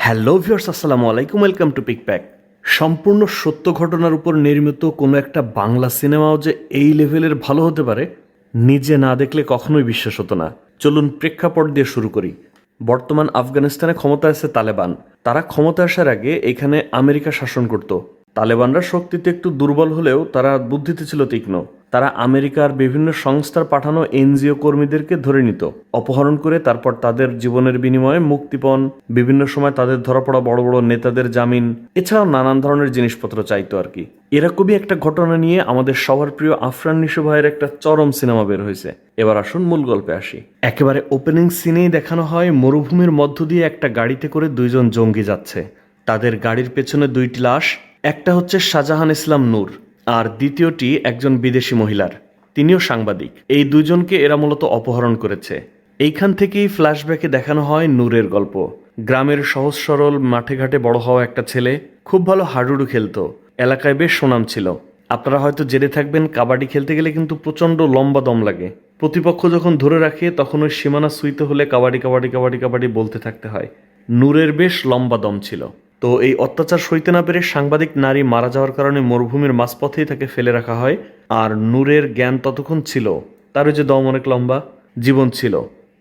Hello viewers, আসসালামু আলাইকুম। Welcome to PickPack. সম্পূর্ণ সত্য ঘটনার উপর নির্মিত কোনো একটা বাংলা সিনেমাও যে এই লেভেলের ভালো হতে পারে নিজে না দেখলে কখনোই বিশ্বাস হতো না। চলুন প্রেক্ষাপট দিয়ে শুরু করি। বর্তমান আফগানিস্তানে ক্ষমতায় আছে তালেবান। তারা ক্ষমতা আসার আগে এখানে আমেরিকা শাসন করত। তালেবানরা শক্তিতে একটু দুর্বল হলেও তারা বুদ্ধিতে ছিল তীক্ষ্ণ। তারা আমেরিকার বিভিন্ন সংস্থার পাঠানো এনজিও কর্মীদেরকে ধরে নিত, অপহরণ করে তারপর তাদের জীবনের বিনিময়ে মুক্তিপণ, বিভিন্ন সময় তাদের ধরা পড়া বড় বড় নেতাদের জামিন, এছাড়াও নানান ধরনের জিনিসপত্র চাইতো আর কি। এরকমই একটা ঘটনা নিয়ে আমাদের সবার প্রিয় আফরান নিশো ভাইয়ের একটা চরম সিনেমা বের হয়েছে। এবার আসুন মূল গল্পে আসি। একেবারে ওপেনিং সিনেই দেখানো হয় মরুভূমির মধ্য দিয়ে একটা গাড়িতে করে দুইজন জঙ্গি যাচ্ছে। তাদের গাড়ির পেছনে দুইটি লাশ, একটা হচ্ছে শাহজাহান ইসলাম নূর আর দ্বিতীয়টি একজন বিদেশি মহিলার, তিনিও সাংবাদিক। এই দুজনকে এরা মূলত অপহরণ করেছে। এইখান থেকেই ফ্ল্যাশব্যাকে দেখানো হয় নূরের গল্প। গ্রামের সহজ সরল মাঠে ঘাটে বড় হওয়া একটা ছেলে, খুব ভালো হাডুডু খেলতো, এলাকায় বেশ সুনাম ছিল। আপনারা হয়তো জেনে থাকবেন কাবাডি খেলতে গেলে কিন্তু প্রচণ্ড লম্বা দম লাগে। প্রতিপক্ষ যখন ধরে রাখে তখন ওই সীমানা সুইতে হলে কাবাডি কাবাডি কাবাডি কাবাডি বলতে থাকতে হয়। নূরের বেশ লম্বা দম ছিল। তো এই অত্যাচার সইতে না পেরে সাংবাদিক নারী মারা যাওয়ার কারণে মরুভূমির মাঝপথেই তাকে ফেলে রাখা হয়। আর নূরের জ্ঞান ততক্ষণ ছিল, তার ওই যে দম অনেক লম্বা, জীবন ছিল,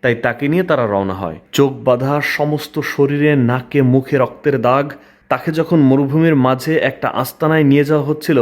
তাই তাকে নিয়ে তারা রওনা হয়। চোখ বাঁধা, সমস্ত শরীরে নাকে মুখে রক্তের দাগ। তাকে যখন মরুভূমির মাঝে একটা আস্তানায় নিয়ে যাওয়া হচ্ছিল,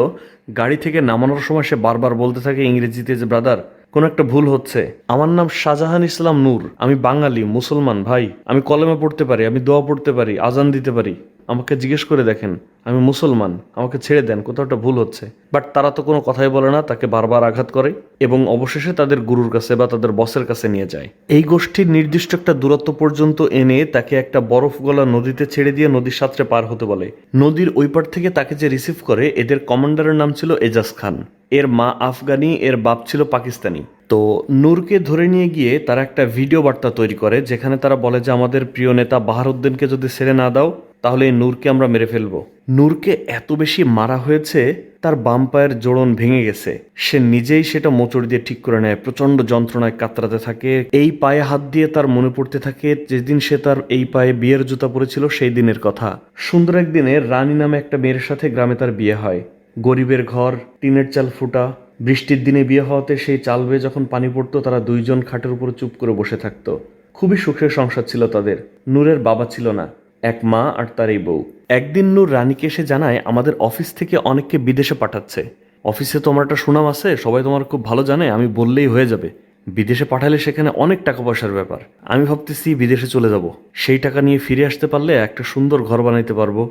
গাড়ি থেকে নামানোর সময় সে বারবার বলতে থাকে ইংরেজিতে যে, ব্রাদার, কোনো একটা ভুল হচ্ছে। আমার নাম শাহজাহান ইসলাম নূর, আমি বাঙালি মুসলমান ভাই, আমি কলেমা পড়তে পারি, আমি দোয়া পড়তে পারি, আজান দিতে পারি, আমাকে জিজ্ঞেস করে দেখেন, আমি মুসলমান, আমাকে ছেড়ে দেন, কোথাও একটা ভুল হচ্ছে। বাট তারা তো কোনো কথাই বলে না, তাকে বারবার আঘাত করে এবং অবশেষে তাদের গুরুর কাছে বা তাদের বসের কাছে নিয়ে যায়। এই গোষ্ঠীর নির্দিষ্ট একটা দূরত্ব পর্যন্ত এনে তাকে একটা বরফ গলা নদীতে ছেড়ে দিয়ে নদীর সাঁতরে পার হতে বলে। নদীর ওই পার থেকে তাকে যে রিসিভ করে, এদের কমান্ডারের নাম ছিল এজাজ খান। এর মা আফগানি, এর বাপ ছিল পাকিস্তানি। তো নূরকে ধরে নিয়ে গিয়ে তারা একটা ভিডিও বার্তা তৈরি করে, যেখানে তারা বলে যে আমাদের প্রিয় নেতা বাহারউদ্দিনকে যদি ছেড়ে না দাও তাহলে এই নূরকে আমরা মেরে ফেলবো। নূরকে এত বেশি মারা হয়েছে, তার বাম পায়ের জোড়ন ভেঙে গেছে। সে নিজেই সেটা মোচড় দিয়ে ঠিক করে নেয়, প্রচন্ড যন্ত্রণায় কাতরাতে থাকে। এই পায়ে হাত দিয়ে তার মনে পড়তে থাকে যেদিন সে তার এই পায়ে বিয়ের জুতা পরেছিল সেই দিনের কথা। সুন্দর একদিনে রানী নামে একটা মেয়ের সাথে গ্রামে তার বিয়ে হয়। গরিবের ঘর, টিনের চাল ফুটা। বৃষ্টির দিনে বিয়ে হওয়াতে সেই চাল বেয়ে যখন পানি পড়তো, তারা দুইজন খাটের উপর চুপ করে বসে থাকতো। খুবই সুখের সংসার ছিল তাদের। নূরের বাবা ছিল না, এক মা আর তার এই বউ। একদিন নূর রানীকে এসে জানায়, আমাদের অফিস থেকে অনেককে বিদেশে পাঠাচ্ছে। অফিসে তোমার একটা সুনাম আছে, সবাই তোমার খুব ভালো জানে, আমি বললেই হয়ে যাবে। বিদেশে পাঠালে সেখানে অনেক টাকা পয়সার ব্যাপার। আমি ভাবতেছি বিদেশে চলে যাব, সেই টাকা নিয়ে ফিরে আসতে পারলে একটা সুন্দর ঘর বানাইতে পারবো।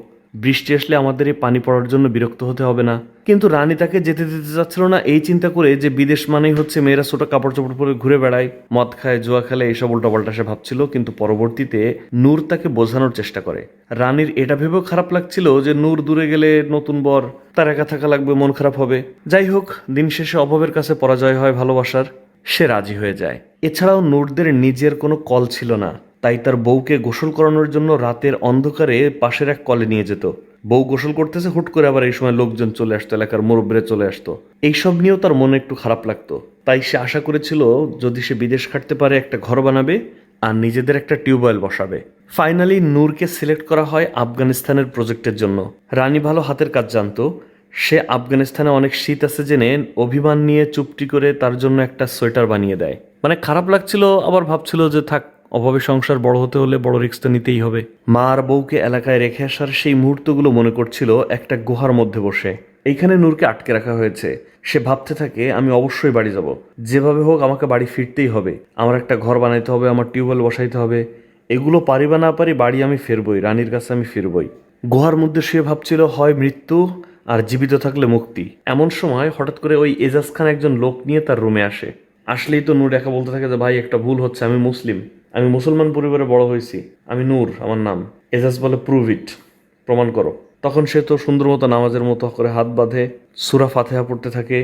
বৃষ্টি আসলে আমাদের এই পানি পড়ার জন্য বিরক্ত হতে হবে না। কিন্তু রানী তাকে যেতে দিতে চাচ্ছিল না, এই চিন্তা করে যে বিদেশ মানেই হচ্ছে মেয়েরা ছোট কাপড় চোপড় পরে ঘুরে বেড়ায়, মদ খায়, জুয়া খেলে, এইসব উল্টাপাল্টা সে ভাবছিল। কিন্তু পরবর্তীতে নূর তাকে বোঝানোর চেষ্টা করে। রানীর এটা ভেবেও খারাপ লাগছিল যে নূর দূরে গেলে নতুন বর, তার একা থাকা লাগবে, মন খারাপ হবে। যাই হোক, দিন শেষে অভাবের কাছে পরাজয় হয় ভালোবাসার। সে রাজি হয়ে যায়। এছাড়াও নূরদের নিজের কোনো কল ছিল না, তাই তার বউকে গোসল করানোর জন্য রাতের অন্ধকারে পাশের এক কলে নিয়ে যেত। বউ গোসল করতেছে, হুট করে আবার এই সময় লোকজন চলে আসতো, এলাকার মুরব্বীরা চলে আসতো। এইসব নিয়েও তার মনে একটু খারাপ লাগতো। তাই সে আশা করেছিল যদি সে বিদেশ খাটতে পারে একটা ঘর বানাবে আর নিজেদের একটা টিউবওয়েল বসাবে। ফাইনালি নূরকে সিলেক্ট করা হয় আফগানিস্তানের প্রজেক্টের জন্য। রানী ভালো হাতের কাজ জানতো। সে আফগানিস্তানে অনেক শীত আছে জেনে অভিমান নিয়ে চুপটি করে তার জন্য একটা সোয়েটার বানিয়ে দেয়। মানে খারাপ লাগছিল, আবার ভাবছিল যে থাক, অভাবে সংসার বড় হতে হলে বড় রিস্ক তো নিতেই হবে। মা আর বউকে এলাকায় রেখে আসার সেই মুহূর্তগুলো মনে করছিল একটা গুহার মধ্যে বসে। এইখানে নূরকে আটকে রাখা হয়েছে। সে ভাবতে থাকে, আমি অবশ্যই বাড়ি যাব, যেভাবে হোক আমাকে বাড়ি ফিরতেই হবে, আমার একটা ঘর বানাইতে হবে, আমার টিউবওয়েল বসাইতে হবে। এগুলো পারি বা না পারি, বাড়ি আমি ফিরবই, রানীর কাছে আমি ফিরবই। গুহার মধ্যে শুয়ে ভাবছিল হয় মৃত্যু, আর জীবিত থাকলে মুক্তি। এমন সময় হঠাৎ করে ওই এজাজ খান একজন লোক নিয়ে তার রুমে আসে। আসলেই তো নূর একা বলতে থাকে যে ভাই একটা ভুল হচ্ছে, আমি মুসলিম, আমি মুসলমান পরিবারে বড় হয়েছি, আমি নূর আমার নাম। এজাজ বলে, প্রুভ ইট, প্রমাণ করো। তখন সে তো সুন্দর মতো নামাজের মতো করে হাত বাঁধে, সূরা ফাতিহা পড়তে থাকে।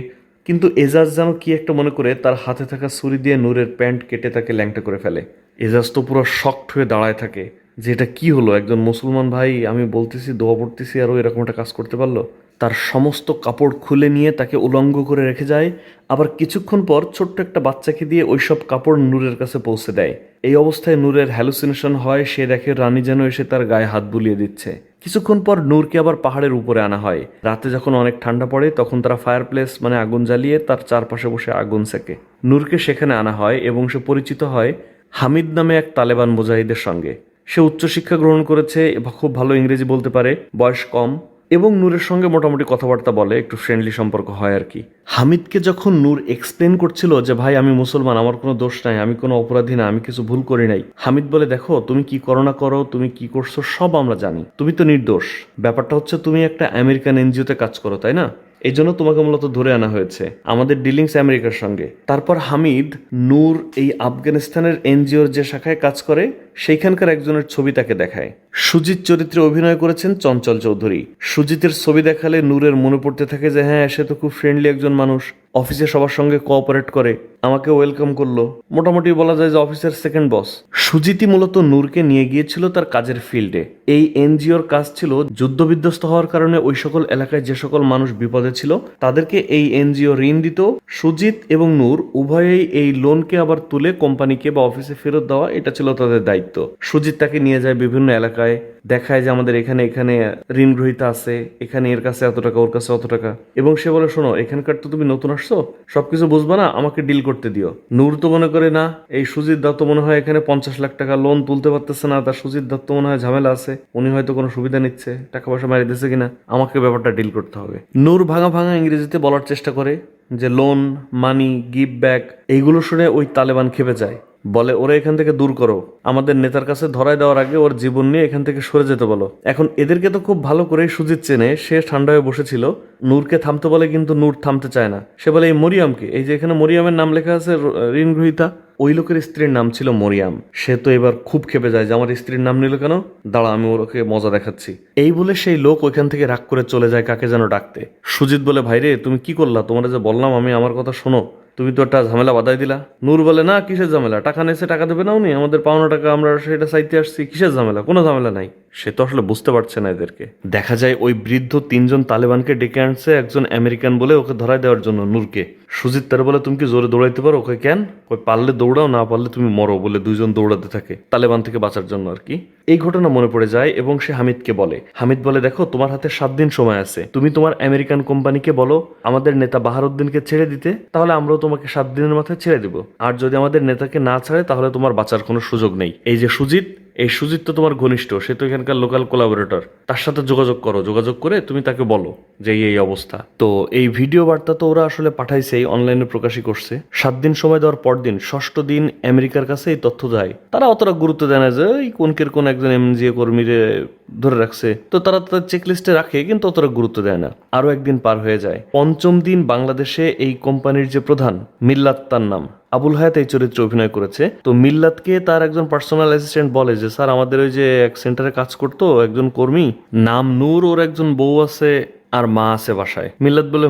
কিন্তু এজাজ যেন কি একটা মনে করে তার হাতে থাকা ছুরি দিয়ে নূরের প্যান্ট কেটে তাকে ল্যাংটা করে ফেলে। এজাজ তো পুরো শকড হয়ে দাঁড়ায় থাকে যে এটা কি হলো, একজন মুসলমান ভাই, আমি বলতেছি দোয়া পড়তেছি, আরও এরকম একটা কাজ করতে পারলো। তার সমস্ত কাপড় খুলে নিয়ে তাকে উলঙ্গ করে রেখে যায়। আবার কিছুক্ষণ পর ছোট্ট একটা বাচ্চাকে দিয়ে ওইসব কাপড় নূরের কাছে পৌঁছে দেয়। এই অবস্থায় নূরের হ্যালুসিনেশন হয়, সে দেখে রানী যেন এসে তার গায়ে হাত বুলিয়ে দিচ্ছে। কিছুক্ষণ পর নূরকে আবার পাহাড়ের উপরে আনা হয়। রাতে যখন অনেক ঠান্ডা পড়ে তখন তারা ফায়ার প্লেস মানে আগুন জ্বালিয়ে তার চারপাশে বসে আগুন সেকে। নূরকে সেখানে আনা হয় এবং সে পরিচিত হয় হামিদ নামে এক তালেবান মুজাহিদের সঙ্গে। সে উচ্চশিক্ষা গ্রহণ করেছে, খুব ভালো ইংরেজি বলতে পারে, বয়স কম, এবং নূরের সঙ্গে মোটামুটি কথাবার্তা বলে, একটু ফ্রেন্ডলি সম্পর্ক হয় আর কি। হামিদকে যখন নূর এক্সপ্লেন করছিল যে ভাই আমি মুসলমান, আমার কোনো দোষ নাই, আমি কোনো অপরাধী না, আমি কিছু ভুল করি নাই, হামিদ বলে দেখো তুমি কি করো না করো, তুমি কি করছো সব আমরা জানি, তুমি তো নির্দোষ। ব্যাপারটা হচ্ছে তুমি একটা আমেরিকান এনজিওতে কাজ করো, তাই না? এই জন্য তোমাকে মূলত ধরে আনা হয়েছে, আমাদের ডিলিংস আমেরিকার সঙ্গে। তারপর হামিদ নূর এই আফগানিস্তানের এনজিওর যে শাখায় কাজ করে সেইখানকার একজনের ছবি তাকে দেখায়। সুজিত চরিত্রে অভিনয় করেছেন চঞ্চল চৌধুরী। সুজিতের ছবি দেখালে নূরের মনে পড়তে থাকে যে হ্যাঁ, সে তো খুব ফ্রেন্ডলি একজন মানুষ, অফিসে সবার সঙ্গে কোঅপারেট করে, আমাকে ওয়েলকাম করলো, মোটামুটি বলা যায় যে অফিসের সেকেন্ড বস। সুজিতই মূলত নূরকে নিয়ে গিয়েছিল তার কাজের ফিল্ডে। এই এনজিওর কাজ ছিল যুদ্ধবিধ্বস্ত হওয়ার কারণে ওই সকল এলাকায় যে সকল মানুষ বিপদে ছিল তাদেরকে এই এনজিও ঋণ দিত। সুজিত এবং নূর উভয়েই এই লোনকে আবার তুলে কোম্পানিকে বা অফিসে ফেরত দেওয়া, এটা ছিল তাদের দায়িত্ব। সুজিত তাকে নিয়ে যায় বিভিন্ন এলাকায়, দেখায় যে আমাদের এখানে এখানে ঋণ গ্রহীতা আছে, এখানে এর কাছে এত টাকা, ওর কাছে অত টাকা, এবং সে বলে শোনো এখানকার তো তুমি নতুন আসছো, সবকিছু বুঝবা না, আমাকে ডিল করতে দিও। নূর তো মনে করে না, এই সুজিত দত্ত মনে হয় এখানে 50 লাখ টাকা লোন তুলতে পারতেছে না, তার সুজিত দত্ত মনে হয় ঝামেলা আছে, উনি হয়তো কোনো সুবিধা নিচ্ছে, টাকা পয়সা মারি দিচ্ছে কিনা, আমাকে ব্যাপারটা ডিল করতে হবে। নূর ভাঙা ভাঙা ইংরেজিতে বলার চেষ্টা করে যে লোন, মানি, গিভ ব্যাক, এইগুলো শুনে ওই তালেবান খেপে যায়, বলে ওরা এখান থেকে দূর করো, আমাদের নেতার কাছে ধরায় দেওয়ার আগে ওর জীবন নিয়ে এখান থেকে সরে যেতে বলো। এখন এদেরকে তো খুব ভালো করে সুজিত চেনে, সে ঠান্ডা হয়ে বসেছিল, নূরকে থামতে বলে কিন্তু নূর থামতে চায় না। সে বলে এই মরিয়ামকে, এই যে এখানে মরিয়ামের নাম লেখা আছে ঋণ গ্রহীতা, ওই লোকের স্ত্রীর নাম ছিল মরিয়াম। সে তো এবার খুব খেপে যায় যে আমার স্ত্রীর নাম নিল কেন, দাঁড়া আমি ওকে মজা দেখাচ্ছি। এই বলে সেই লোক ওইখান থেকে রাগ করে চলে যায় কাকে যেন ডাকতে। সুজিত বলে ভাইরে তুমি কি করলা, তোমার যে বললাম আমি, আমার কথা শোনো, তুমি তো একটা ঝামেলা বাধাই দিলা। নূর বলে না, কিসের ঝামেলা, টাকা নেছে টাকা দেবে না উনি, আমাদের পাওনা টাকা আমরা সেটা চাইতে আসছি, কিসের ঝামেলা, কোনো ঝামেলা নাই। সে তো আসলে বুঝতে পারছে না এদেরকে। দেখা যায় ওই বৃদ্ধ 3জন তালেবানকে ডেকে আনছে একজন আমেরিকান বলে ওকে ধরায় দেওয়ার জন্য নূরকে। সুজিত তার বলে তুমি কি জোরে দৌড়াইতে পারো? ওকে কেন, ওই পারলে দৌড়াও, না পারলে তুমি মরো, বলে 2জন দৌড়াতে থাকে তালেবান থেকে বাঁচার জন্য আর কি। এই ঘটনা মনে পড়ে যায় এবং সে হামিদকে বলে, হামিদ বলে দেখো তোমার হাতে 7 দিন সময় আছে, তুমি তোমার আমেরিকান কোম্পানিকে বলো আমাদের নেতা বাহারউদ্দিনকে ছেড়ে দিতে, তাহলে আমরাও তোমাকে 7 দিনের মাথায় ছেড়ে দিব। আর যদি আমাদের নেতাকে না ছাড়ে তাহলে তোমার বাঁচার কোনো সুযোগ নেই। এই যে সুজিত, এই সুজিত তো তোমার ঘনিষ্ঠ, সে তো এখানকার লোকাল কোলাবোরেটর, তার সাথে যোগাযোগ করো, যোগাযোগ করে তুমি তাকে বলো যে এই অবস্থা। তো এই ভিডিও বার্তা তো ওরা আসলে পাঠাইছেই, অনলাইনে প্রকাশই করছে। 7 দিন সময় দেওয়ার পর দিন 6ষ্ঠ দিন আমেরিকার কাছে এই তথ্য যায়। তারা অতটা গুরুত্ব দেয় না যে এই কোন একজন এমজিএ কর্মীরে ধরে রাখছে, তো তারা তাদের চেকলিস্টে রাখে কিন্তু অতটা গুরুত্ব দেয় না। আরো একদিন পার হয়ে যায়। 5ম দিন বাংলাদেশে এই কোম্পানির যে প্রধান মিল্লাত, তার নাম আবুল হায়াত এই চরিত্রে অভিনয় করেছে। তো মিল্লাতকে তার একজন পার্সোনাল অ্যাসিস্ট্যান্ট বলে যে স্যার আমাদের ওই যে এক সেন্টারে কাজ করতো একজন কর্মী, নাম নূর, ওর একজন বউ আছে আর মা আছে বাসায়। মিল্লাত বলে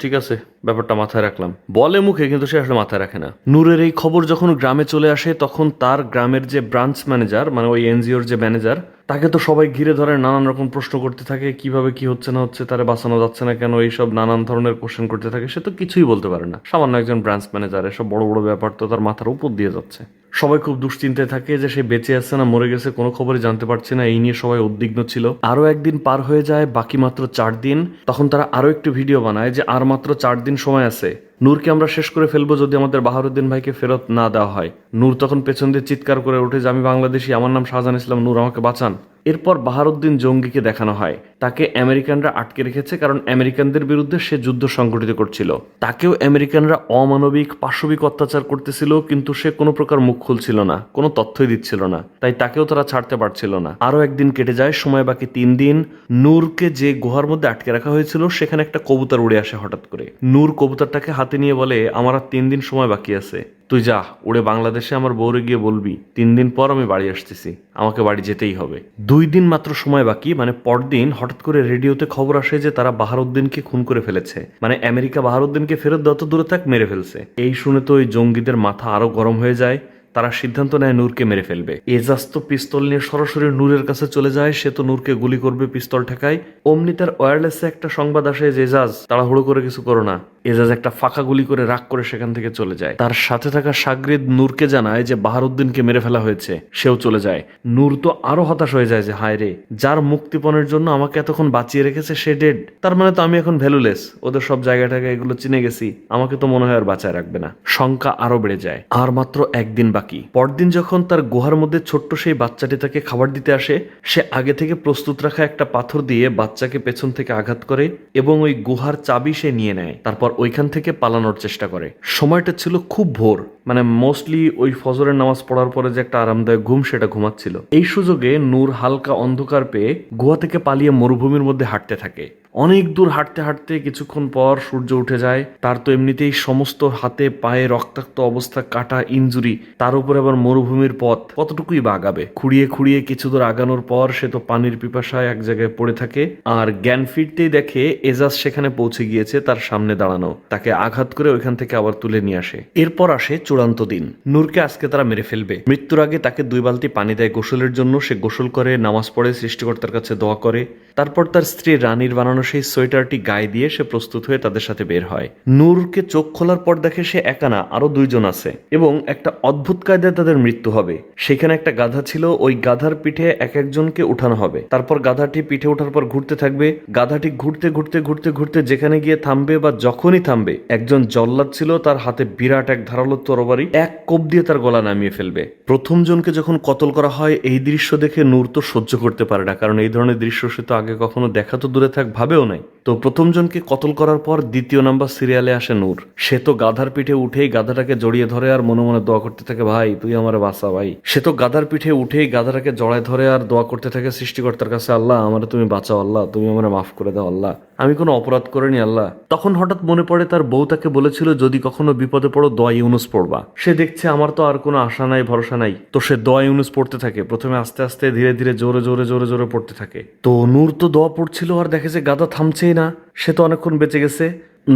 ঠিক আছে, ব্যাপারটা মাথায় রাখলাম, বলে মুখে কিন্তু সে আসলে মাথায় রাখে না। নূরের এই খবর যখন গ্রামে চলে আসে তখন তার গ্রামের যে ব্রাঞ্চ ম্যানেজার মানে ওই এনজিওর যে ম্যানেজার, তাকে তো সবাই ঘিরে ধরে, নানান রকম প্রশ্ন করতে থাকে, কিভাবে কি হচ্ছে না হচ্ছে, তারে বাঁচানো যাচ্ছে না কেন, এইসব নানান ধরনের কোশ্চেন করতে থাকে। সে তো কিছুই বলতে পারে না, সামান্য একজন ব্রাঞ্চ ম্যানেজার, এসব বড় বড় ব্যাপার তো তার মাথার উপর দিয়ে যাচ্ছে। সবাই খুব দুশ্চিন্তায় থাকে যে সে বেঁচে আছে না মরে গেছে, কোনো খবরই জানতে পারছে না, এই নিয়ে সবাই উদ্বিগ্ন ছিল। আরো একদিন পার হয়ে যায়, বাকি মাত্র 4 দিন। তখন তারা আরো একটু ভিডিও বানায় যে আর মাত্র 4 দিন সময় আছে, নূরকে আমরা শেষ করে ফেলবো যদি আমাদের বাহারউদ্দিন ভাইকে ফেরত না দেওয়া হয়। নূর তখন পেছন দিয়ে চিৎকার করে ওঠে যে আমি বাংলাদেশি, আমার নাম শাহজাহান ইসলাম, নূর আমাকে বাঁচান। এরপর বাহারউদ্দিন জঙ্গিকে দেখানো হয়, তাকে আমেরিকানরা আটকে রেখেছে কারণ আমেরিকানদের বিরুদ্ধে সে যুদ্ধ সংগঠিত করছিল। তাকেও আমেরিকানরা অমানবিক পাশবিক অত্যাচার করতেছিল, কিন্তু সে কোনো প্রকার মুখ খুলছিল না, কোনো তথ্যই দিচ্ছিল না, তাই তাকেও তারা ছাড়তে পারছিল না। আরো একদিন কেটে যায়, সময় বাকি 3 দিন। নূরকে যে গুহার মধ্যে আটকে রাখা হয়েছিল সেখানে একটা কবুতর উড়ে আসে হঠাৎ করে। নূর কবুতরটাকে হাতে নিয়ে বলে আমার আর 3 দিন সময় বাকি আছে, তুই যা উড়ে বাংলাদেশে আমার বউরে গিয়ে বলবি 3 দিন পর আমি বাড়ি আসতেছি, আমাকে বাড়ি যেতেই হবে। 2 দিন মাত্র সময় বাকি, মানে পরদিন হঠাৎ করে রেডিওতে খবর আসে যে তারা বাহারউদ্দিনকে খুন করে ফেলেছে, মানে আমেরিকা বাহারউদ্দিনকে ফেরত দেওয়া তো দূরে থাক, মেরে ফেলছে। এই শুনে তো ওই জঙ্গিদের মাথা আরো গরম হয়ে যায়, তারা সিদ্ধান্ত নেয় নূরকে মেরে ফেলবে। এজাজ তো পিস্তল নিয়ে সরাসরি নূরের কাছে চলে যায়, সে তো নূরকে গুলি করবে পিস্তল ঠেকায়। অমনি তার ওয়্যারলেসে একটা সংবাদ আসে যে এজাজ তাড়াহুড়ো করে কিছু করো না, এজাজ একটা ফাঁকা গুলি করে রাগ করে সেখান থেকে চলে যায়। তার সাথে থাকা সাগরিদ নূরকে জানায় যে বাহারউদ্দিনকে মেরে ফেলা হয়েছে, সেও চলে যায়। নূর তো আরো হতাশ হয়ে যায় যে হায় রে, যার মুক্তিপণের জন্য আমাকে এতক্ষণ বাঁচিয়ে রেখেছে সে ডেড, তার মানে তো আমি এখন ভ্যালুলেস, ওদের সব জায়গাটাকে এগুলো চিনে গেছি, আমাকে তো মনে হয় আর বাঁচায় রাখবে না। সংখ্যা আরো বেড়ে যায়। আর মাত্র একদিন বাকি। পরদিন যখন তার গুহার মধ্যে ছোট্ট সেই বাচ্চাটি তাকে খাবার দিতে আসে, সে আগে থেকে প্রস্তুত রাখা একটা পাথর দিয়ে বাচ্চাকে পেছন থেকে আঘাত করে এবং ওই গুহার চাবি সে নিয়ে নেয়। তারপর ওইখান থেকে পালানোর চেষ্টা করে। সময়টা ছিল খুব ভোর, মানে মোস্টলি ওই ফজরের নামাজ পড়ার পরে যে একটা আরামদায়ক ঘুম সেটা ঘুমাচ্ছিল। এই সুযোগে নূর হালকা অন্ধকার পেয়ে গুহা থেকে পালিয়ে মরুভূমির মধ্যে হাঁটতে থাকে। অনেক দূর হাঁটতে হাঁটতে কিছুক্ষণ পর সূর্য উঠে যায়। তার তো এমনিতেই সমস্ত হাতে পায়ে রক্তাক্ত অবস্থা, কাটা ইনজুরি, তার উপর আবার মরুভূমির পথ, কতটুকুই বা আগাবে। খুঁড়িয়ে খুঁড়িয়ে কিছু দূর আগানোর পর সে তো পানির পিপাসায় এক জায়গায় পড়ে থাকে। আর জ্ঞান ফিরতেই দেখে এজাজ সেখানে পৌঁছে গিয়েছে, তার সামনে দাঁড়ানো। তাকে আঘাত করে ওইখান থেকে আবার তুলে নিয়ে আসে। এরপর আসে চূড়ান্ত দিন। নূরকে আজকে তারা মেরে ফেলবে। মৃত্যুর আগে তাকে 2 বালতি পানি দেয় গোসলের জন্য। সে গোসল করে, নামাজ পড়ে, সৃষ্টিকর্তার কাছে দোয়া করে। তারপর তার স্ত্রী রানীর বানানো সেই সোয়েটারটি গায়ে দিয়ে সে প্রস্তুত হয়ে তাদের সাথে বের হয়। নূরকে চোখ খোলার পর দেখে সে একা না, আরো 2 জন আছে এবং একটা অদ্ভুত কায়দায় তাদের মৃত্যু হবে। সেখানে একটা গাধা ছিল, ওই গাধার পিঠে এক একজনকে উঠানো হবে। তারপর গাধাটি পিঠে ওঠার পর ঘুরতে থাকবে। গাধাটি ঘুরতে ঘুরতে ঘুরতে ঘুরতে যেখানে গিয়ে থামবে বা যখনই থামবে, একজন জল্লাদ ছিল, তার হাতে বিরাট এক ধারালো তরবারি, এক কোপ দিয়ে তার গলা নামিয়ে ফেলবে। প্রথম জনকে যখন কতল করা হয়, এই দৃশ্য দেখে নূর তো সহ্য করতে পারে না, কারণ এই ধরনের দৃশ্য সে তো আগে কখনো দেখা তো দূরে থাক, ভাবেও নাই। তো প্রথম জনকে কতল করার পর দ্বিতীয় নাম্বার সিরিয়ালে আসে নূর। সে তো গাধার পিঠে উঠেই গাধাটাকে জড়িয়ে ধরে আর মনে মনে দোয়া করতে থাকে, ভাই তুই আমার বাঁচা ভাই। সে তো গাধার পিঠে উঠেই গাধাটাকে জড়ায় ধরে আর দোয়া করতে থাকে সৃষ্টিকর্তার কাছে, আল্লাহ আমার তুমি বাঁচাও, আল্লাহ তুমি আমার মাফ করে দাও, আল্লাহ আমি কোনো অপরাধ করিনি আল্লাহ। তখন হঠাৎ মনে পড়ে তার বউ তাকে বলেছিল যদি কখনো বিপদে পড়ো দোয়া ইউনুস পড়বা। সে দেখছে আমার তো আর কোনো আশা নাই, ভরসা নাই, তো সে দোয়া ইউনুস পড়তে থাকে। প্রথমে আস্তে আস্তে, ধীরে ধীরে, জোরে জোরে জোরে জোরে পড়তে থাকে। তো নূর তো দোয়া পড়ছিল আর দেখে যে গাধা থামছেই না। সে তো অনেকক্ষণ বেঁচে গেছে।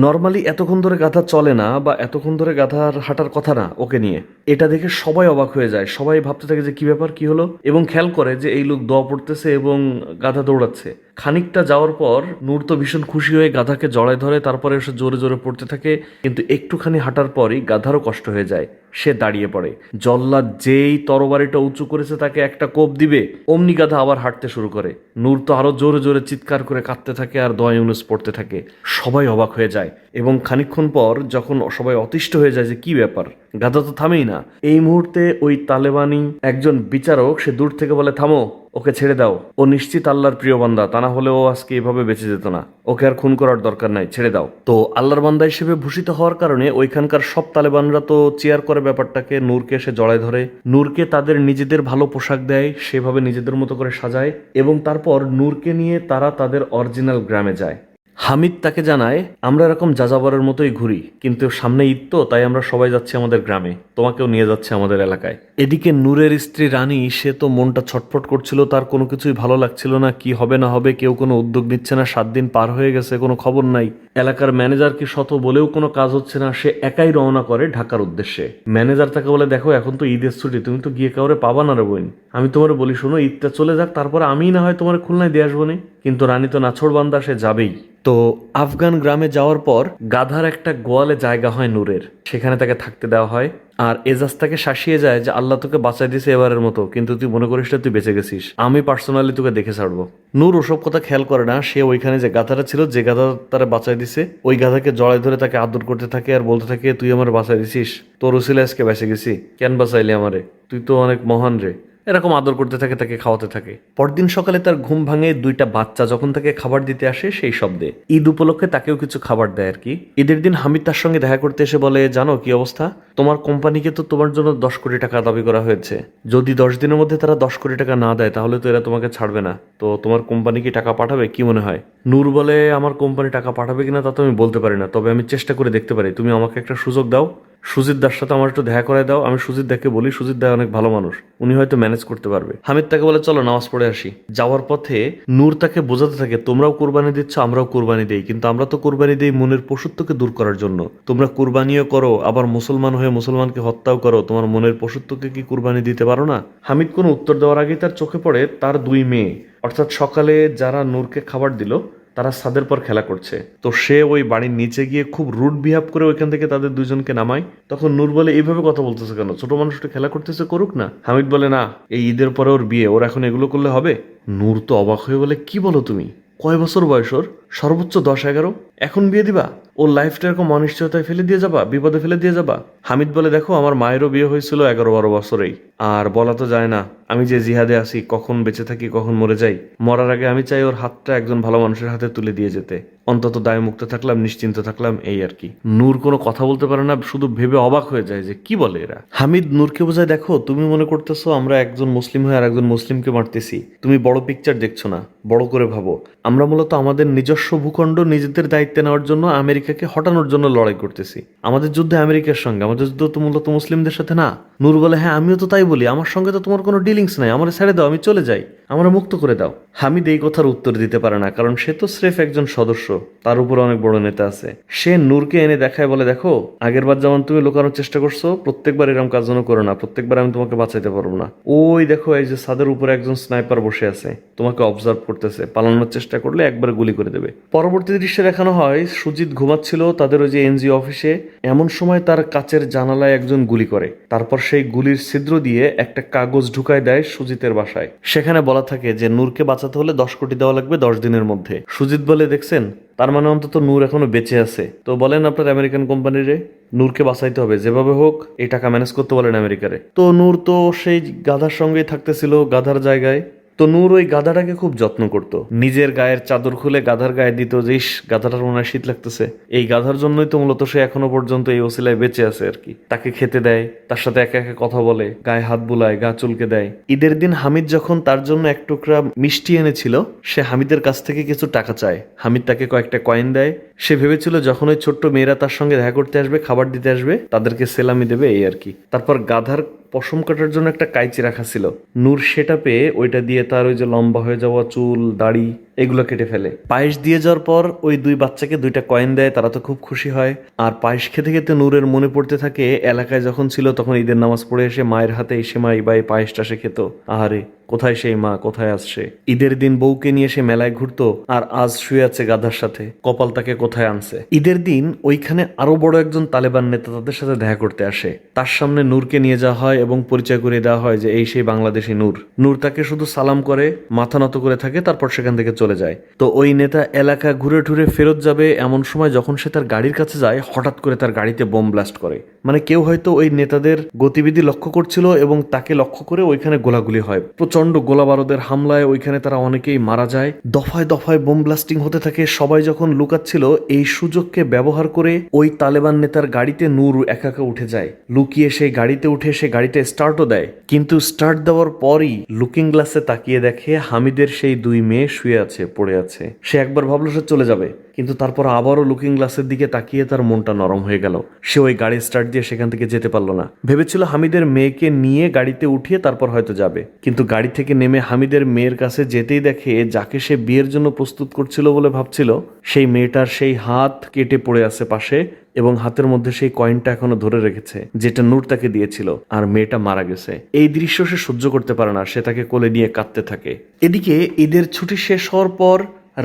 নর্মালি এতক্ষণ ধরে গাধা চলে না, বা এতক্ষণ ধরে গাধার হাঁটার কথা না ওকে নিয়ে। এটা দেখে সবাই অবাক হয়ে যায়। সবাই ভাবতে থাকে যে কি ব্যাপার, কি হলো, এবং খেয়াল করে যে এই লোক দোয়া পড়তেছে এবং গাধা দৌড়াচ্ছে। খানিকটা যাওয়ার পর নূর তো ভীষণ খুশি হয়ে গাধাকে জড়ায় ধরে, তারপরে এসে জোরে জোরে পড়তে থাকে। কিন্তু একটুখানি হাঁটার পরই গাধারও কষ্ট হয়ে যায়। সে দাঁড়িয়ে পড়ে। জল্লাদ যেই তরবারিটা উঁচু করেছে তাকে একটা কোপ দিবে, অমনি গাধা আবার হাঁটতে শুরু করে। নূর তো আরো জোরে জোরে চিৎকার করে কাঁদতে থাকে আর দোয়া ইউনুস পড়তে থাকে। সবাই অবাক হয়ে যায় এবং খানিকক্ষণ পর যখন সবাই অতিষ্ঠ হয়ে যায় যে কি ব্যাপার, গাধা তো থামেই না, এই মুহূর্তে ওই তালেবানি একজন বিচারক সে দূর থেকে বলে, থামো, ওকে ছেড়ে দাও, ও নিশ্চিত আল্লাহর প্রিয় বান্দা, তা না হলে ও আজকে এভাবে বেঁচে যেত না, ওকে আর খুন করার দরকার নাই, ছেড়ে দাও। তো আল্লাহর বান্দা হিসেবে ভূষিত হওয়ার কারণে ওইখানকার সব তালেবানরা তো চেয়ার করে ব্যাপারটাকে, নূরকে এসে জড়ায় ধরে, নূরকে তাদের নিজেদের ভালো পোশাক দেয়, সেভাবে নিজেদের মতো করে সাজায় এবং তারপর নূরকে নিয়ে তারা তাদের অরিজিনাল গ্রামে যায়। হামিদ তাকে জানায়, আমরা এরকম যাযাবরের মতোই ঘুরি, কিন্তু সামনে ঈদ তো, তাই আমরা সবাই যাচ্ছি আমাদের গ্রামে, তোমাকেও নিয়ে যাচ্ছে আমাদের এলাকায়। এদিকে নূরের স্ত্রী রানী, সে তো মনটা ছটফট করছিল, তার কোনো কিছুই ভালো লাগছিল না, কি হবে না হবে, কেউ কোনো উদ্যোগ নিচ্ছে না। 7 দিন পার হয়ে গেছে, কোনো খবর নাই। এলাকার ম্যানেজারকে শত বলেও কোনো কাজ হচ্ছে না। সে একাই রওনা করে ঢাকার উদ্দেশ্যে। ম্যানেজার তাকে বলে, দেখো এখন তো ঈদের ছুটি, তুমি তো গিয়ে কাউরে পাবা না রে বোন, আমি তোমার বলি শোনো, ঈদটা চলে যাক, তারপরে আমি না হয় তোমার খুলনায় দিয়ে আসবো না। কিন্তু রানী তো নাছোড়বান্দা, সে যাবেই। তো আফগান গ্রামে যাওয়ার পর গাধার একটা গোয়ালে জায়গা হয় নূরের, সেখানে তাকে থাকতে দেওয়া হয়। আর এজাজ তাকে শাসিয়ে যায় যে আল্লাহ তোকে বাঁচাই দিছে এবারের মতো, কিন্তু তুই মনে করিস না তুই বেঁচে গেছিস, আমি পার্সোনালি তোকে দেখে ছাড়বো। নূর ওসব কথা খেয়াল করে না। সে ওইখানে যে গাধাটা ছিল, যে গাধা তারা বাঁচাই দিছে, ওই গাধাকে জড়ায় ধরে তাকে আদর করতে থাকে আর বলতে থাকে, তুই আমার বাঁচাই দিছিস, তোর উসিলে আজকে বেঁচে গেছি, কেন বাঁচাইলি আমারে, তুই তো অনেক মহান রে। এরকম আদর করতে থাকে, তাকে খাওয়াতে থাকে। পরদিন সকালে তার ঘুম ভাঙে 2টা বাচ্চা যখন তাকে খাবার দিতে আসে সেই শব্দে। ঈদ উপলক্ষে তাকেও কিছু খাবার দেয় আর কি। ঈদের দিন হামিদ তার সঙ্গে দেখা করতে এসে বলে, জানো কি অবস্থা, তোমার কোম্পানিকে তো তোমার জন্য 10 কোটি টাকা দাবি করা হয়েছে। যদি 10 দিনের মধ্যে তারা 10 কোটি টাকা না দেয় তাহলে তো এরা তোমাকে ছাড়বে না। তো তোমার কোম্পানি কি টাকা পাঠাবে, কি মনে হয়? নূর বলে, আমার কোম্পানি টাকা পাঠাবে কিনা তা তো আমি বলতে পারি না, তবে আমি চেষ্টা করে দেখতে পারি। তুমি আমাকে একটা সুযোগ দাও, সুজিত দার সাথে আমার একটু দেখা করায় দাও, আমি সুজিত দাকে বলি, সুজিত দা অনেক ভালো মানুষ, উনি হয়তো ম্যানেজ করতে পারবে। হামিদ তাকে বলে, চলো নামাজ পড়ে আসি। যাওয়ার পথে নূর তাকে বোঝাতে থাকে, তোমরাও কোরবানি দিচ্ছ, আমরাও কোরবানি দেই, কিন্তু আমরা তো কোরবানি দেই মনের পশুত্বকে দূর করার জন্য। তোমরা কোরবানিও করো, আবার মুসলমান হয়ে মুসলমানকে হত্যাও করো, তোমার মনের পশুত্বকে কি কোরবানি দিতে পারো না? হামিদ কোনো উত্তর দেওয়ার আগেই তার চোখে পড়ে তার 2 মেয়ে, অর্থাৎ সকালে যারা নূরকে খাবার দিল তারা ছাদের পর খেলা করছে। তো সে ওই বাড়ির নিচে গিয়ে খুব রুড বিহেভ করে ওইখান থেকে তাদের দুজনকে নামায়। তখন নূর বলে, এইভাবে কথা বলতেছে কেন, ছোট মানুষটা খেলা করতেছে, করুক না। হামিদ বলে, না, এই ঈদের পরে ওর বিয়ে, ওর এখন এগুলো করলে হবে? নূর তো অবাক হয়ে বলে, কি বলো তুমি, কয় বছর বয়স ওর? সর্বোচ্চ 10-11। এখন বিয়ে দিবা? ওর লাইফটা এরকম অনিশ্চয়তায় ফেলে দিয়ে যাবা, বিপদে ফেলে দিয়ে যাবা? হামিদ বলে, দেখো, আমার মায়েরও বিয়ে হয়েছিল 11-12 বছরেই, আর বলা তো যায় না আমি যে জিহাদে আছি কখন বেঁচে থাকি কখন মরে যাই। মরার আগে আমি চাই ওর হাতটা একজন ভালো মানুষের হাতে তুলে দিয়ে যেতে, অন্তত দায় মুক্ত থাকলাম, নিশ্চিন্ত থাকলাম, এই আর কি। নূর কোনো কথা বলতে পারে না, শুধু ভেবে অবাক হয়ে যায় যে কি বলে এরা। হামিদ নূরকে বোঝায়, দেখো, তুমি মনে করতেছো আমরা একজন মুসলিম হয়ে আর একজন মুসলিমকে মারতেছি, তুমি বড় পিকচার দেখছো না, বড় করে ভাবো। আমরা মূলত আমাদের নিজস্ব ভূখণ্ড নিজেদের দায়িত্বে নেওয়ার জন্য আমেরিকাকে হটানোর জন্য লড়াই করতেছি। আমাদের যুদ্ধ আমেরিকার সঙ্গে, আমাদের যুদ্ধ তো মূলত মুসলিমদের সাথে না। নূর বলে, হ্যাঁ, আমিও তো তাই বলি, আমার সঙ্গে তো তোমার কোনো ডিলিংস নাই, আমার ছেড়ে দাও, আমি চলে যাই, আমরা মুক্ত করে দাও। হামিদ এই কথার উত্তর দিতে পারে না, কারণ সে তো স্রেফ একজন সদস্য, তার উপর অনেক বড় নেতা আছে। সে নূরকে এনে দেখায়, বলে, দেখো, আগের বার যেমন তুমি লুকানোর চেষ্টা করছো, প্রত্যেকবার এরকম কাজ যেন করো না, প্রত্যেকবার আমি তোমাকে বাঁচাইতে পারবো না। ওই দেখো, এই যে ছাদের উপরে একজন স্নাইপার বসে আছে, তোমাকে অবজার্ভ করতেছে, পালানোর চেষ্টা করলে একবার গুলি করে দেবে। পরবর্তী দৃশ্যে দেখানো হয় সুজিত ঘুমাচ্ছিল তাদের ওই যে এনজিও অফিসে, এমন সময় তার কাচের জানালায় একজন গুলি করে, তারপর সেই গুলির ছিদ্র দিয়ে একটা কাগজ ঢুকায় দেয় সুজিতের বাসায়। সেখানে বলা থাকে যে নূরকে বাঁচাতে হলে 10 কোটি দেওয়া লাগবে 10 দিনের মধ্যে। সুজিত বলে, দেখছেন, তার মানে অন্তত নূর এখনো বেঁচে আছে। তো বলেন আপনার আমেরিকান কোম্পানিরে নূরকে বাঁচাইতে হবে, যেভাবে হোক এই টাকা ম্যানেজ করতে বলেন আমেরিকারে। তো নূর তো সেই গাধার সঙ্গেই থাকতেছিল, গাধার জায়গায়। তো নূর ওই গাধাটাকে খুব যত্ন করত, নিজের গায়ের চাদর খুলে গাধার গায়ে দিত, যে ইস, গাধাটার মনে হয় শীত লাগতেছে। এই গাধার জন্যই তো মূলত সে এখনো পর্যন্ত এই ওসিলায় বেঁচে আছে আর কি। তাকে খেতে দেয়, তার সাথে একা একা কথা বলে, গায়ে হাত বুলায়, গা চুলকে দেয়। ঈদের দিন হামিদ যখন তার জন্য এক টুকরা মিষ্টি এনেছিল, সে হামিদের কাছ থেকে কিছু টাকা চায়। হামিদ তাকে কয়েকটা কয়েন দেয়। সে ভেবেছিল যখন ওই ছোট্ট মেয়েরা তার সঙ্গে দেখা করতে আসবে, খাবার দিতে আসবে, তাদেরকে সেলামি দেবে, এই আর কি। তারপর গাধার পশম কাটার জন্য একটা কাইচি রাখা ছিল, নূর সেটা পেয়ে ওইটা দিয়ে তার ওই যে লম্বা হয়ে যাওয়া চুল, দাড়ি, এগুলো কেটে ফেলে। পায়েস দিয়ে যাওয়ার পর ওই দুই বাচ্চাকে 2টা কয়েন দেয়, তারা তো খুব খুশি হয়। আর পায়েস খেতে খেতে নূরের মনে পড়তে থাকে এলাকায় যখন ছিল তখন ঈদের নামাজ পড়ে এসে মায়ের হাতে এই সেমাই বা এই পায়েসটা সে খেত। আহারে, কোথায় সেই মা, কোথায় আসছে? ঈদের দিন বউকে নিয়ে সে মেলায় ঘুরতো, আর আজ শুয়ে আছে গাধার সাথে, কপাল তাকে কোথায় আনছে। ঈদের দিন ওইখানে আরো বড় একজন তালেবান নেতা তাদের সাথে দেখা করতে আসে। তার সামনে নূরকে নিয়ে যাওয়া হয় এবং পরিচয় করিয়ে দেওয়া হয় যে এই সেই বাংলাদেশি নূর। নূর তাকে শুধু সালাম করে, মাথা নত করে থাকে, তারপর সেখান থেকে চলে যায়। তো ওই নেতা এলাকা ঘুরে টুরে ফেরত যাবে এমন সময় যখন সে তার গাড়ির কাছে যায়, হঠাৎ করে তার গাড়িতে বোম ব্লাস্ট করে। মানে কেউ হয়তো ওই নেতাদের গতিবিধি লক্ষ্য করছিল এবং তাকে লক্ষ্য করে ওইখানে গোলাগুলি হয়। প্রচন্ড গোলা বারুদের হামলায় ওইখানে তারা অনেকেই মারা যায়। দফায় দফায় বোম ব্লাস্টিং হতে থাকে। সবাই যখন লুকাচ্ছিল, এই সুযোগকে ব্যবহার করে ওই তালেবান নেতার গাড়িতে নূর একা একা উঠে যায়। লুকিয়ে সেই গাড়িতে উঠে সে গাড়িটা স্টার্টও দেয়, কিন্তু স্টার্ট দেওয়ার পরই লুকিং গ্লাসে তাকিয়ে দেখে হামিদের সেই 2 মেয়ে শুয়ে আছে, পড়ে আছে। সে একবার ভাবলো সে চলে যাবে, কিন্তু তারপর আবারও লুকিং গ্লাসের দিকে তাকিয়ে তার মনটা নরম হয়ে গেল। সে ওই গাড়ি স্টার্ট দিয়ে সেখান থেকে যেতে পারলো না। ভেবেছিল হামিদের মেয়েকে নিয়ে গাড়িতে উঠিয়ে তারপর হয়তো যাবে, কিন্তু গাড়ি থেকে নেমে হামিদের মেয়ের কাছে যেতেই দেখে যাকে সে বিয়ের জন্য প্রস্তুত করছিল বলে ভাবছিল, সেই মেয়েটার সেই হাত কেটে পড়ে আছে পাশে, এবং হাতের মধ্যে সেই কয়েনটা এখনো ধরে রেখেছে যেটা নূর তাকে দিয়েছিল, আর মেয়েটা মারা গেছে। এই দৃশ্য সে সহ্য করতে পারে না, সে তাকে কোলে নিয়ে কাঁদতে থাকে। এদিকে ঈদের ছুটি শেষ হওয়ার পর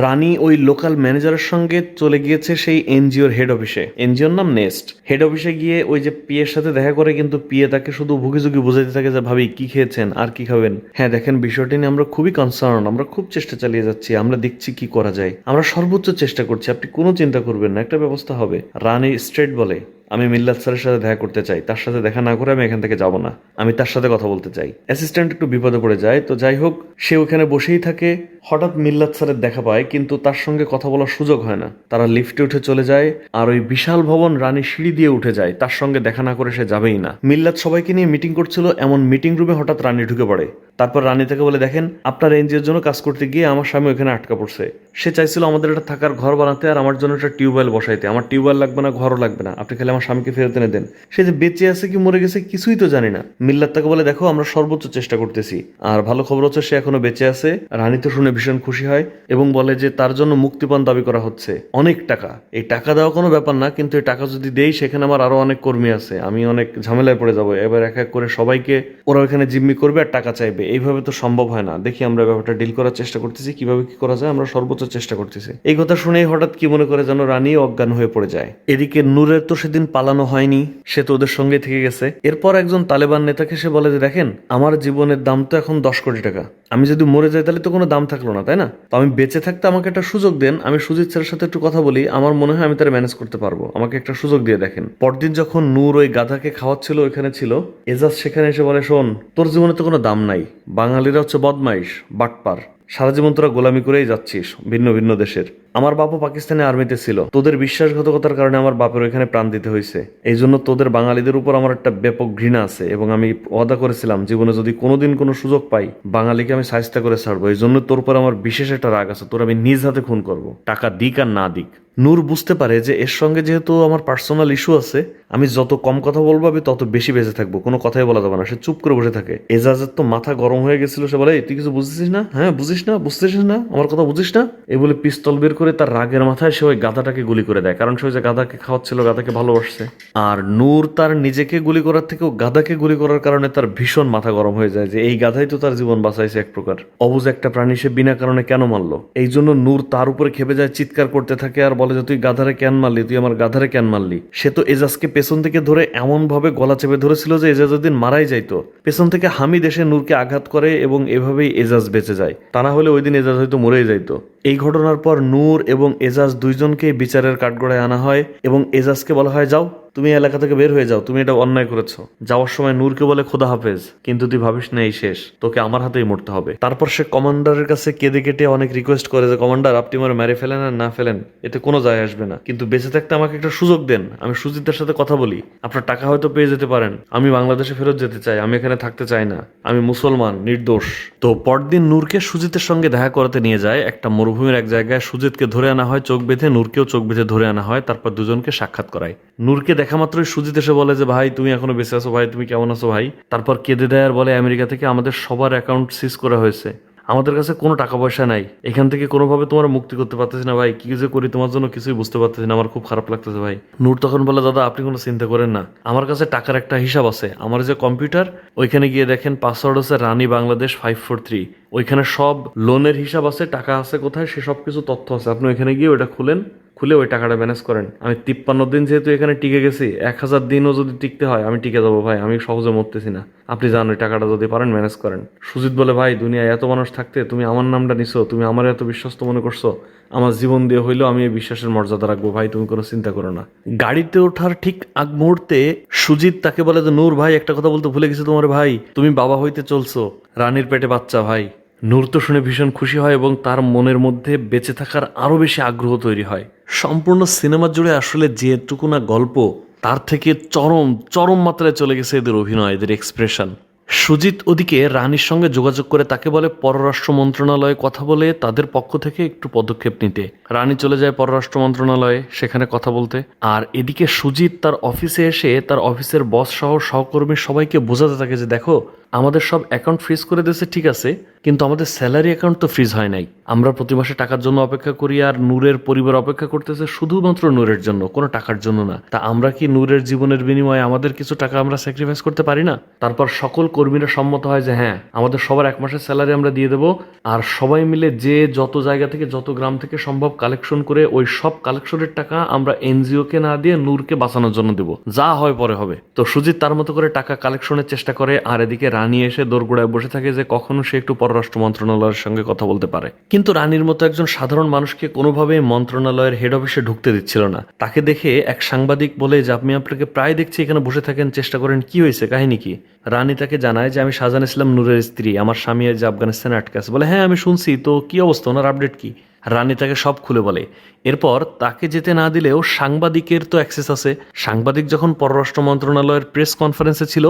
রানী ওই লোকাল ম্যানেজারের সঙ্গে চলে গিয়েছে সেই এনজিওর হেড অফিসে। এনজিওর নাম নেস্ট। হেড অফিসে গিয়ে ওই যে পিয়ের সাথে দেখা করে, কিন্তু পিয়ে তাকে শুধু ভুগিঝুগি বুঝাইতে থাকে যে ভাবি কি খেয়েছেন আর কি খাবেন। হ্যাঁ দেখেন, বিষয়টি নিয়ে আমরা খুবই কনসার্ন, আমরা খুব চেষ্টা চালিয়ে যাচ্ছি, আমরা দেখছি কি করা যায়, আমরা সর্বোচ্চ চেষ্টা করছি, আপনি কোনো চিন্তা করবেন না, একটা ব্যবস্থা হবে। রানী স্ট্রেট বলে, আমি মিল্লাত স্যারের সাথে দেখা করতে চাই, তার সাথে দেখা না করে আমি এখান থেকে যাব না, আমি তার সাথে কথা বলতে চাই। অ্যাসিস্ট্যান্ট একটু বিপদে পড়ে যায়। তো যাই হোক, সে ওখানে বসেই থাকে। হঠাৎ মিল্লাত স্যারের দেখা পায়, কিন্তু তার সঙ্গে কথা বলার সুযোগ হয় না। তারা লিফটে উঠে চলে যায়, আর ওই বিশাল ভবন রানী সিঁড়ি দিয়ে উঠে যায়। তার সঙ্গে দেখা না করে সে যাবেই না। মিল্লাত সবাইকে নিয়ে মিটিং করছিল, এমন মিটিং রুমে হঠাৎ রানী ঢুকে পড়ে। তারপর রানী তাকে বলে, দেখেন, আপনার এনজিওর জন্য কাজ করতে গিয়ে আমার স্বামী ওখানে আটকা পড়ছে। সে চাইছিল আমাদের একটা থাকার ঘর বানাতে আর আমার জন্য একটা টিউবওয়েল বসাইতে। আমার টিউবওয়েল লাগবে না, ঘরও লাগবে না, আপনি খালি আমার স্বামীকে ফেরত এনে দেন। সে যে বেঁচে আছে কি মরে গেছে কিছুই তো জানি না। মিল্লাত তাকে বলে, দেখো, আমরা সর্বোচ্চ চেষ্টা করতেছি, আর ভালো খবর হচ্ছে সে এখনো বেঁচে আছে। রানী তো শুনে ভীষণ খুশি হয় এবং বলে যে তার জন্য মুক্তিপণ দাবি করা হচ্ছে, অনেক টাকা। এই টাকা দেওয়া কোনো ব্যাপার না, কিন্তু এই টাকা যদি দেই সেখানে আমার আরো অনেক কর্মী আছে, আমি অনেক ঝামেলায় পড়ে যাবো। এবার এক এক করে সবাইকে ওরা ওখানে জিম্মি করবে আর টাকা চাইবে, এইভাবে তো সম্ভব হয় না, দেখি আমরা ব্যাপারটা ডিল করার চেষ্টা করতেছি, কিভাবে কি করা যায় আমরা সর্বোচ্চ চেষ্টা করতেছি। এই কথা শুনেই হঠাৎ কি মনে করে যেন রানী অজ্ঞান হয়ে পড়ে যায়। এদিকে নূরের তো সেদিন পালানো হয়নি, সে তো ওদের সঙ্গে থেকে গেছে। এরপর একজন তালেবান নেতাকে সে বলে যে দেখেন, আমার জীবনের দাম তো এখন 10 কোটি টাকা, আমি যদি মরে যাই তাহলে তো কোনো দাম থাকলো না, তাই না? তো আমি বেঁচে থাকতে আমাকে একটা সুযোগ দেন, আমি সুজিত স্যারের সাথে একটু কথা বলি, আমার মনে হয় আমি তারা ম্যানেজ করতে পারবো, আমাকে একটা সুযোগ দিয়ে দেখেন। পরদিন যখন নূর ওই গাধাকে খাওয়াচ্ছিল ওইখানে ছিল, এজাজ সেখানে এসে বলে শোন, তোর জীবনে তো কোনো দাম নাই, বাঙালিরা হচ্ছে বদমাইশ, বাটপার, সারা জীবন তোরা গোলামি করেই যাচ্ছিস ভিন্ন ভিন্ন দেশের। আমার বাপও পাকিস্তানে আর্মিতে ছিল, তোদের বিশ্বাসঘাতকতার কারণে আমার বাপের ওইখানে প্রাণ দিতে হয়েছে, এই জন্য তোদের বাঙালিদের উপর আমার একটা ব্যাপক ঘৃণা আছে, এবং আমি ওয়াদা করেছিলাম জীবনে যদি কোনোদিন কোনো সুযোগ পাই বাঙালিকে আমি সাহায্য করে ছাড়বো, এই জন্য তোর উপর আমার বিশেষ একটা রাগ আছে, তোর আমি নিজ হাতে খুন করব, টাকা দিক আর না দিক। নূর বুঝতে পারে যে এর সঙ্গে যেহেতু আমার পার্সোনাল ইস্যু আছে, আমি যত কম কথা বলবো আমি তত বেশি বেঁচে থাকবো, কোনো কথাই বলা যাবে না। সে চুপ করে বসে থাকে। এজাজের তো মাথা গরম হয়ে গেছিল, সে বলে তুই কিছু বুঝতেছিস না? হ্যাঁ বুঝিস না, বুঝতেছিস না, আমার কথা বুঝিস না? এই বলে পিস্তল বের করে তার রাগের মাথায় সে ওই গাধাটাকে গুলি করে দেয়, কারণ সে ওই যে গাধাকে খাওয়াচ্ছিল, গাধাকে ভালোবাসছে। আর নূর তার নিজেকে গুলি করার থেকেও গাধাকে গুলি করার কারণে তার ভীষণ মাথা গরম হয়ে যায় যে এই গাধাই তো তার জীবন বাঁচাইছে এক প্রকার, অবুঝ একটা প্রাণী সে বিনা কারণে কেন মারলো। এই জন্য নূর তার উপরে খেপে যায়, চিৎকার করতে থাকে আর বলে যে তুই গাধারে কেন মারলি, তুই আমার গাধারে কেন মারলি। সে তো এজাজকে পেছন থেকে ধরে এমন ভাবে গলা চেপে ধরেছিল যে এজাজ দিন মারাই যাইতো। পেছন থেকে হামিদ এসে নূরকে আঘাত করে এবং এভাবেই এজাজ বেঁচে যায়, তা না হলে ওই দিন এজাজ হয়তো মরেই যাইতো। এই ঘটনার পর নূর এবং এজাজ দুইজনকে বিচারের কাঠগড়ায় আনা হয় এবং এজাজকে বলা হয় যাও, তুমি এলাকা থেকে বের হয়ে যাও, তুমি এটা অন্যায় করেছো। যাওয়ার সময় নূরকে বলে খোদা হাফেজ, কিন্তু তুই ভাবিস না এই শেষ, তোকে আমার হাতেই মরতে হবে। তারপর সে কমান্ডারের কাছে কেঁদে কেটে অনেক রিকোয়েস্ট করে যে কমান্ডার আপনি আমার মেরে ফেলেন আর না ফেলেন এতে কোনো যায় আসবে না, কিন্তু বেঁচে থাকতে আমাকে একটা সুযোগ দেন, আমি সুজিতদের সাথে কথা বলি, আপনার টাকা হয়তো পেয়ে যেতে পারেন, আমি বাংলাদেশে ফেরত যেতে চাই, আমি এখানে থাকতে চাই না, আমি মুসলমান নির্দোষ। তো পরদিন নূরকে সুজিতের সঙ্গে দেখা করাতে নিয়ে যায় একটা মরুভূমির এক জায়গায়। সুজিতকে ধরে আনা হয় চোখ বেঁধে, নূরকেও চোখ বেঁধে ধরে আনা হয়, তারপর দুজনকে সাক্ষাৎ করায়। নূরকে দেখা মাত্রই সুজিত এসে বলে যে ভাই তুমি এখনো বেঁচে আছো, ভাই তুমি কেমন আছো ভাই। তারপর কেঁদে দেয় আর বলে আমেরিকা থেকে আমাদের সবার অ্যাকাউন্ট সিজ করা হয়েছে, আমাদের কাছে কোনো টাকা পয়সা নাই, এখান থেকে কোনোভাবে তোমার মুক্তি করতে পারতেছি না ভাই, কি যে করি তোমার জন্য কিছুই বুঝতে পারতেছি না, আমার খুব খারাপ লাগতেছে ভাই। নূর তখন বলে দাদা আপনি কোনো চিন্তা করেন না, আমার কাছে টাকার একটা হিসাব আছে, আমার যে কম্পিউটার ওইখানে গিয়ে দেখেন পাসওয়ার্ড আছে রানী বাংলাদেশ 543, ওইখানে সব লোনের হিসাব আছে, টাকা আছে কোথায় সে সব কিছু তথ্য আছে, আপনি ওইখানে গিয়ে ওইটা খুলে ওই টাকাটা ম্যানেজ করেন। আমি 53 দিন যেহেতু এখানে টিকে গেছি, 1000 দিনও যদি টিকতে হয় আমি টিকে যাবো ভাই, আমি সহজে মরতেছি না, আপনি জান ওই টাকাটা যদি পারেন ম্যানেজ করেন। সুজিত বলে ভাই দুনিয়ায় এত মানুষ থাকতে তুমি আমার নামটা নিছো, তুমি আমার এত বিশ্বস্ত মনে করছো, আমার জীবন দিয়ে হইলেও আমি এই বিশ্বাসের মর্যাদা রাখবো ভাই, তুমি কোনো চিন্তা করো না। গাড়িতে ওঠার ঠিক আগ মুহূর্তে সুজিত তাকে বলে যে নূর ভাই একটা কথা বলতে ভুলে গেছি তোমার ভাই, তুমি বাবা হইতে চলছো, রানীর পেটে বাচ্চা ভাই। নূর তো শুনে ভীষণ খুশি হয় এবং তার মনের মধ্যে বেঁচে থাকার আরো বেশি আগ্রহ তৈরি হয়। সম্পূর্ণ সিনেমা জুড়ে আসলে যেটুকু না গল্প, তার থেকে চরম চরম মাত্রায় চলে গেছে এদের অভিনয়, এদের এক্সপ্রেশন। সুজিত ওদিকে রানীর সঙ্গে যোগাযোগ করে তাকে বলে পররাষ্ট্র মন্ত্রণালয়ে কথা বলে তাদের পক্ষ থেকে একটু পদক্ষেপ নিতে। রানী চলে যায় পররাষ্ট্র মন্ত্রণালয়ে সেখানে কথা বলতে, আর এদিকে সুজিত তার অফিসে এসে তার অফিসের বস সহ সহকর্মী সবাইকে বোঝাতে থাকে যে দেখো আমাদের সব অ্যাকাউন্ট ফ্রিজ করে দিয়েছে ঠিক আছে, কিন্তু আমাদের স্যালারি অ্যাকাউন্ট তো ফ্রিজ হয় নাই, আমরা প্রতি মাসে টাকার জন্য অপেক্ষা করি, আর নূরের পরিবার অপেক্ষা করতেছে শুধুমাত্র নূরের জন্য, কোনো টাকার জন্য না। তা আমরা কি নূরের জীবনের বিনিময়ে আমাদের কিছু টাকা আমরা স্যাক্রিফাইস করতে পারি না? তারপর সকল কর্মীরা সম্মত হয় যে হ্যাঁ আমাদের সবার 1 মাসের স্যালারি আমরা দিয়ে দেবো, আর সবাই মিলে যে যত জায়গা থেকে যত গ্রাম থেকে সম্ভব কালেকশন করে ওই সব কালেকশনের টাকা আমরা এনজিও কে না দিয়ে নূরকে বাঁচানোর জন্য দেবো, যা হয় পরে হবে। তো সুজিত তার মতো করে টাকা কালেকশনের চেষ্টা করে, আর এদিকে রানী এসে দোরগোড়ায় বসে থাকে যে কখনো সে একটু পররাষ্ট্র মন্ত্রণালয়ের সঙ্গে কথা বলতে পারে। কিন্তু রানীর মতো একজন সাধারণ মানুষকে কোনোভাবেই মন্ত্রণালয়ের হেড অফিসে ঢুকতে দিচ্ছিল না। তাকে দেখে এক সাংবাদিক বলে যে আমি আপনাকে প্রায় দেখছি এখানে বসে থাকেন, চেষ্টা করেন, কি হয়েছে, কাহিনী কি? রানী তাকে জানায় যে আমি শাহজাহান ইসলাম নূরের স্ত্রী, আমার স্বামী যে আফগানিস্তানে আটকে আছে। বলে হ্যাঁ আমি শুনছি, তো কি অবস্থা, ওনার আপডেট কি? রানী তাকে সব খুলে বলে। এরপর তাকে যেতে না দিলেও সাংবাদিকের তো অ্যাক্সেস আছে। সাংবাদিক যখন পররাষ্ট্র মন্ত্রণালয়ের প্রেস কনফারেন্সে ছিল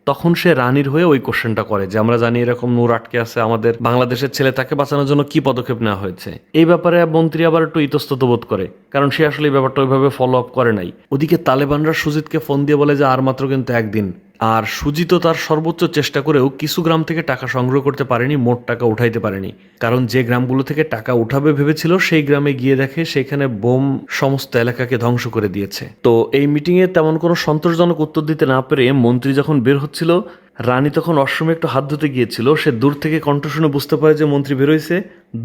তখন সে রানীর হয়ে ওই কোশ্চেনটা করে যে আমরা জানি এরকম নূর আটকে আছে, আমাদের বাংলাদেশের ছেলে, তাকে বাঁচানোর জন্য কি পদক্ষেপ নেওয়া হয়েছে। এই ব্যাপারে মন্ত্রী আবার একটু ইতস্তত বোধ করে, কারণ সে আসলে এই ব্যাপারটা ওইভাবে ফলো আপ করে নাই। ওদিকে তালেবানরা সুজিতকে ফোন দিয়ে বলে যে আর মাত্র কিন্তু 1 দিন, আর সুজিতও তার সর্বোচ্চ চেষ্টা করেও কিছু গ্রাম থেকে টাকা সংগ্রহ করতে পারেনি, মোট টাকা উঠাইতে পারেনি, কারণ যে গ্রামগুলো থেকে টাকা উঠাবে ভেবেছিল সেই গ্রামে গিয়ে দেখে সেখানে বোম সমস্ত এলাকাকে ধ্বংস করে দিয়েছে। তো এই মিটিংয়ে তেমন কোনো সন্তোষজনক উত্তর দিতে না পেরে মন্ত্রী যখন বের হচ্ছিল, রানী তখন অশ্রমে একটু হাত ধুতে গিয়েছিল, সে দূর থেকে কণ্ঠ শুনে বুঝতে পারে যে মন্ত্রী বেরোইছে।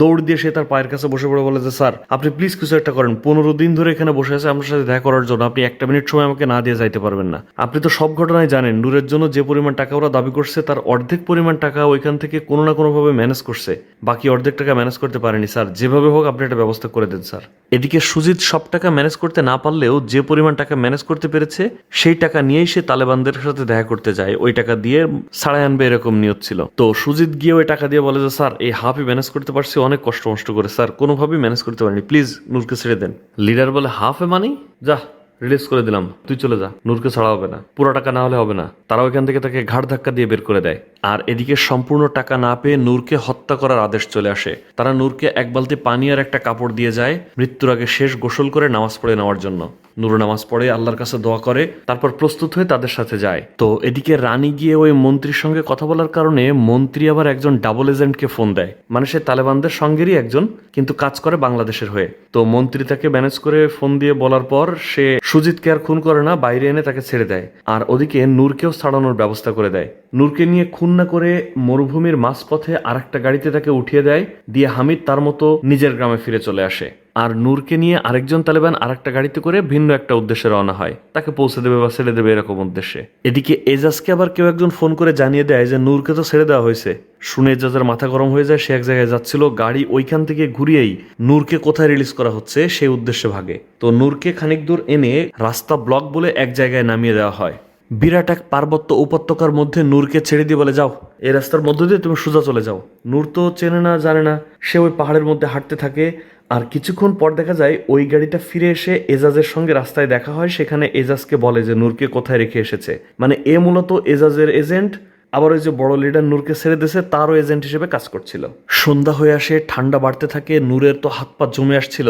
দৌড় দিয়ে সে তার পায়ের কাছে বসে পড়ে বলে যে স্যার আপনি প্লিজ কিছু একটা করেন, 15 দিন ধরে এখানে বসে আছে আমার সাথে দেখা করার জন্য, আপনি একটা মিনিট সময় আমাকে না দিয়ে যাইতে পারবেন না? আপনি তো সব ঘটনায় জানেন নূরের জন্য যে পরিমাণ টাকা ওরা দাবি করছে তার অর্ধেক পরিমাণ টাকা ওইখান থেকে কোনো না কোনোভাবে ম্যানেজ করছে, বাকি অর্ধেক টাকা ম্যানেজ করতে পারেনি স্যার, যেভাবে হোক আপনি একটা ব্যবস্থা করে দেন স্যার। এদিকে সুজিত সব টাকা ম্যানেজ করতে না পারলেও যে পরিমাণ টাকা ম্যানেজ করতে পেরেছে সেই টাকা নিয়েই সে তালেবানদের সাথে দেখা করতে যায়, ওই টাকা দিয়ে ছাড়াই আনবে এরকম নিয়ত ছিল। তো সুজিত গিয়ে ওই টাকা দিয়ে বলে যে স্যার এই হাফই ম্যানেজ করতে পারছি অনেক কষ্ট মষ্ট করে স্যার, কোনোভাবেই ম্যানেজ করতে পারিনি, প্লিজ নূরকে ছেড়ে দেন। লিডার বলে হাফে মানি, যা রিলিজ করে দিলাম, তুই চলে যা, নূরকে ছাড়া হবে না, পুরো টাকা না হলে হবে না। তারা ওইখান থেকে তাকে ঘাড় ধাক্কা দিয়ে বের করে দেয়। আর এদিকে সম্পূর্ণ টাকা না পেয়ে নূরকে হত্যা করার আদেশ চলে আসে। তারা নূরকে এক বালতি পানি আর একটা কাপড় দিয়ে যায় মৃত্যুর আগে শেষ গোসল করে নামাজ পড়ে নেওয়ার জন্য। নূর নামাজ পড়ে আল্লাহর কাছে দোয়া করে, তারপর প্রস্তুত হয়ে তাদের সাথে যায়। তো এদিকে রানী গিয়ে ওই মন্ত্রীর সঙ্গে কথা বলার কারণে মন্ত্রী আবার একজন ডাবল এজেন্টকে ফোন দেয়, মানে সে তালেবানদের সঙ্গেরই একজন কিন্তু কাজ করে বাংলাদেশের হয়ে। তো মন্ত্রী তাকে ম্যানেজ করে ফোন দিয়ে বলার পর সে সুজিতকে আর খুন করে না, বাইরে এনে তাকে ছেড়ে দেয়। আর ওদিকে নূরকেও ছাড়ানোর ব্যবস্থা করে দেয়। নূরকে নিয়ে খুন না করে মরুভূমির মাঝপথে আর একটা গাড়িতে তাকে উঠিয়ে দেয়, দিয়ে হামিদ তার মতো নিজের গ্রামে ফিরে চলে আসে। আর নূরকে নিয়ে আরেকজন তালেবান আরেকটা গাড়িতে করে ভিন্ন একটা উদ্দেশ্যে রওনা হয়, তাকে পৌঁছে দেবে বা ছেড়ে দেবে এরকম উদ্দেশ্যে। এদিকে এজাজকে আবার কেউ একজন ফোন করে জানিয়ে দেয় যে নূরকে তো ছেড়ে দেওয়া হয়েছে। শুনে এজাজের মাথা গরম হয়ে যায়, সে এক জায়গায় যাচ্ছিল, গাড়ি ওইখান থেকে ঘুরিয়েই নূরকে কোথায় রিলিজ করা হচ্ছে সেই উদ্দেশ্যে ভাগে। তো নূরকে খানিক দূর এনে রাস্তা ব্লক বলে এক জায়গায় নামিয়ে দেওয়া হয়। বিরাট এক পার্বত্য উপত্যকার মধ্যে নূরকে ছেড়ে দিয়ে বলে যাও এই রাস্তার মধ্য দিয়ে তুমি সোজা চলে যাও। নূর তো চেনে না জানে না, সে ওই পাহাড়ের মধ্যে হাঁটতে থাকে। আর কিছুক্ষণ পর দেখা যায় ওই গাড়িটা ফিরে এসে এজাজের সঙ্গে রাস্তায় দেখা হয়, সেখানে এজাজকে বলে যে নূরকে কোথায় রেখে এসেছে। মানে এ মূলত এজাজের এজেন্ট, আবার ওই যে বড় লিডার নূরকে ছেড়ে দিয়েছে তারও এজেন্ট হিসেবে কাজ করছিল। সন্ধ্যা হয়ে আসে, ঠান্ডা বাড়তে থাকে, নূরের তো হাত পা জমে আসছিল,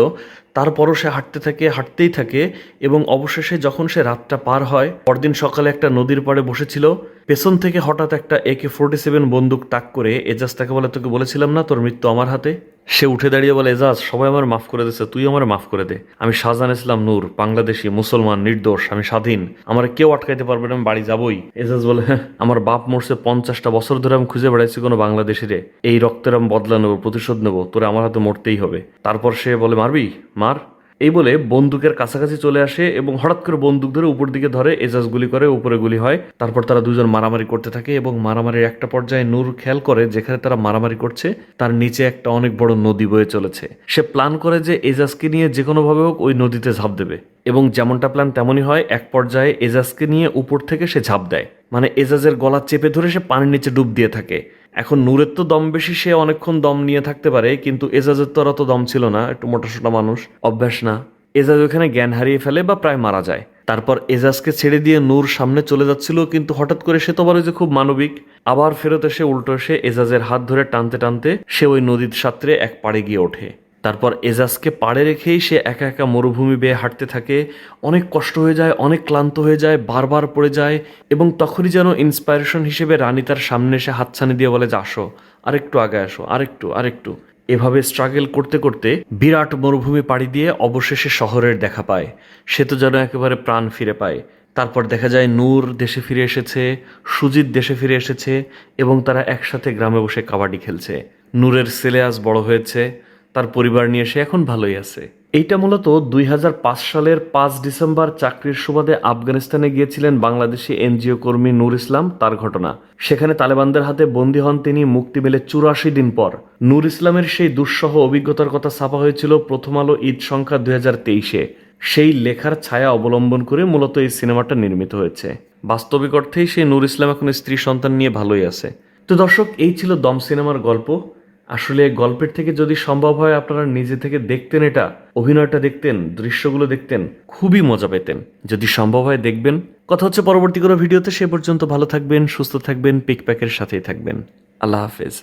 তারপরও সে হাঁটতে থাকে, হাঁটতেই থাকে। এবং অবশেষে যখন সে রাতটা পার হয়, পরদিন সকালে একটা নদীর পাড়ে বসেছিল, পেছন থেকে হঠাৎ একটা AK-47 বন্দুক তাক করে এজাজ তাকে বলে তোকে বলেছিলাম না তোর মৃত্যু আমার হাতে। সে উঠে দাঁড়িয়ে বলে এজাজ সবাই আমার মাফ করে দিয়েছে, তুই আমার মাফ করে দে, আমি শাহজাহান ইসলাম নূর, বাংলাদেশি, মুসলমান, নির্দোষ, আমি স্বাধীন, আমার কেউ আটকাইতে পারবে না, আমি বাড়ি যাবই। এজাজ বলে হ্যাঁ আমার বাপ মরছে 50টা বছর ধরে, আমি খুঁজে বেড়াইছি কোনো বাংলাদেশিরে, এই রক্তের আমি বদলা নেবো, প্রতিশোধ নেবো, তোরে আমার হাতে মরতেই হবে। তারপর সে বলে মারবি মার, এই বলে বন্দুকের কাছাকাছি চলে আসে এবং হঠাৎ করে বন্দুক ধরে উপর দিকে ধরে, এজাজ গুলি করে, উপরে গুলি হয়। তারপর তারা দুজন মারামারি করতে থাকে এবং মারামারির একটা পর্যায়ে নূর খেয়াল করে যেখানে তারা মারামারি করছে তার নিচে একটা অনেক বড় নদী বয়ে চলেছে। সে প্ল্যান করে যে এজাজকে নিয়ে যে কোনোভাবে হোক ওই নদীতে ঝাঁপ দেবে এবং যেমনটা প্ল্যান তেমনই হয়। এক পর্যায়ে এজাজকে নিয়ে উপর থেকে সে ঝাঁপ দেয়, মানে এজাজের গলা চেপে ধরে সে পানির নিচে ডুব দিয়ে থাকে। এখন নূরের তো দম বেশি, সে অনেকক্ষণ দম নিয়ে থাকতে পারে, কিন্তু এজাজের তো আর অত দম ছিল না, একটু মোটাসোটা মানুষ, অভ্যাস না। এজাজ ওখানে জ্ঞান হারিয়ে ফেলে বা প্রায় মারা যায়। তারপর এজাজকে ছেড়ে দিয়ে নূর সামনে চলে যাচ্ছিল, কিন্তু হঠাৎ করে সে তো বলে যে খুব মানবিক, আবার ফেরত এসে উল্টো এসে এজাজের হাত ধরে টানতে টানতে সে ওই নদীর সাঁতরে এক পাড়ে গিয়ে ওঠে। তারপর এজাজকে পাড়ে রেখেই সে একা একা মরুভূমি বেয়ে হাঁটতে থাকে। অনেক কষ্ট হয়ে যায়, অনেক ক্লান্ত হয়ে যায়, বারবার পড়ে যায় এবং তখনই যেন ইন্সপায়ারেশন হিসেবে রানী তার সামনে এসে হাতছানি দিয়ে বলে যে আসো, আরেকটু আগে আসো, আরেকটু আরেকটু। এভাবে স্ট্রাগল করতে করতে বিরাট মরুভূমি পাড়ি দিয়ে অবশেষে শহরের দেখা পায়। সে তো যেন একেবারে প্রাণ ফিরে পায়। তারপর দেখা যায় নূর দেশে ফিরে এসেছে, সুজিত দেশে ফিরে এসেছে এবং তারা একসাথে গ্রামে বসে কাবাডি খেলছে। নূরের ছেলে আজ বড় হয়েছে, তার পরিবার নিয়ে সে এখন ভালোই আছে। এইটা মূলত 2005 সালের 5 ডিসেম্বর চাকরির সুবাদে আফগানিস্তানে গিয়েছিলেন বাংলাদেশি এনজিও কর্মী নূর ইসলাম, তার ঘটনা। সেখানে তালেবানদের হাতে বন্দী হন তিনি, মুক্তি মেলে 84 দিন পর। নূর ইসলামের সেই দুঃসহ অভিজ্ঞতার কথা ছাপা হয়েছিল প্রথম আলো ঈদ সংখ্যা 2023-এ। সেই লেখার ছায়া অবলম্বন করে মূলত এই সিনেমাটা নির্মিত হয়েছে। বাস্তবিক অর্থেই সেই নূর ইসলাম এখন স্ত্রী সন্তান নিয়ে ভালোই আছে। তো দর্শক, এই ছিল দম সিনেমার গল্প। আসলে গল্পের থেকে যদি সম্ভব হয় আপনারা নিজে থেকে দেখতেন, এটা অভিনয়টা দেখতেন, দৃশ্যগুলো দেখতেন, খুবই মজা পেতেন। যদি সম্ভব হয় দেখবেন। কথা হচ্ছে পরবর্তী কোনো ভিডিওতে। সে পর্যন্ত ভালো থাকবেন, সুস্থ থাকবেন, পিকপ্যাকের সাথেই থাকবেন। আল্লাহ হাফেজ।